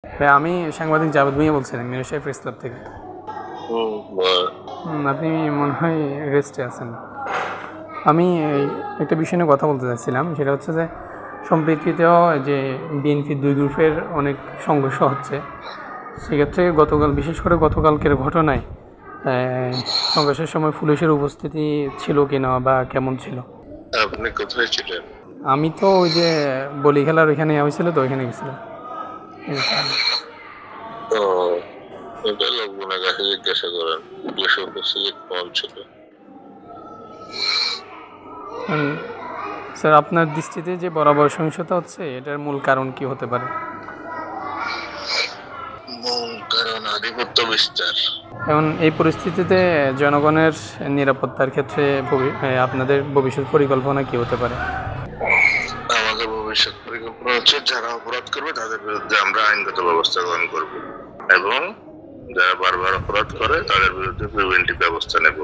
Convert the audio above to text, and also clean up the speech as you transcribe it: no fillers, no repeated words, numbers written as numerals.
ভাই আমি সাংবাদিক জাভেদ ভুঁইয়া বলছিলাম মিরসরাই প্রেস ক্লাব থেকে। আপনি মনে হয় রেস্টে আছেন। আমি একটা বিষয় নিয়ে কথা বলতে চাচ্ছিলাম, সেটা হচ্ছে যে সম্প্রীতিতেও যে বিএনপির দুই গ্রুপের অনেক সংঘর্ষ হচ্ছে, সেক্ষেত্রে গতকাল বিশেষ করে গতকালকের ঘটনায় সংঘর্ষের সময় পুলিশের উপস্থিতি ছিল কিনা বা কেমন ছিল? আপনি কোথায় ছিলেন? আমি তো ওই যে বলি খেলার ওইখানে হয়েছিল, তো ওইখানে গেছিলাম। ও, এটা লোকগুলোর কাছে জিজ্ঞাসা করেন, পুলিশের উপস্থিতি কম ছিল। স্যার, আপনার দৃষ্টিতে যে বরাবর সহিংসতা হচ্ছে, এটার মূল কারণ কি হতে পারে? মূল কারণ আধিপত্য বিস্তার। এখন এই পরিস্থিতিতে জনগণের নিরাপত্তার ক্ষেত্রে আপনাদের ভবিষ্যৎ পরিকল্পনা কি হতে পারে? আমাদের ভবিষ্যৎ পরিকল্পনা হচ্ছে যারা অপরাধ করবে তাদের বিরুদ্ধে আমরা আইনগত ব্যবস্থা গ্রহণ করব এবং যারা বারবার অপরাধ করে তাদের বিরুদ্ধে প্রিভেন্টিভ ব্যবস্থা নেব।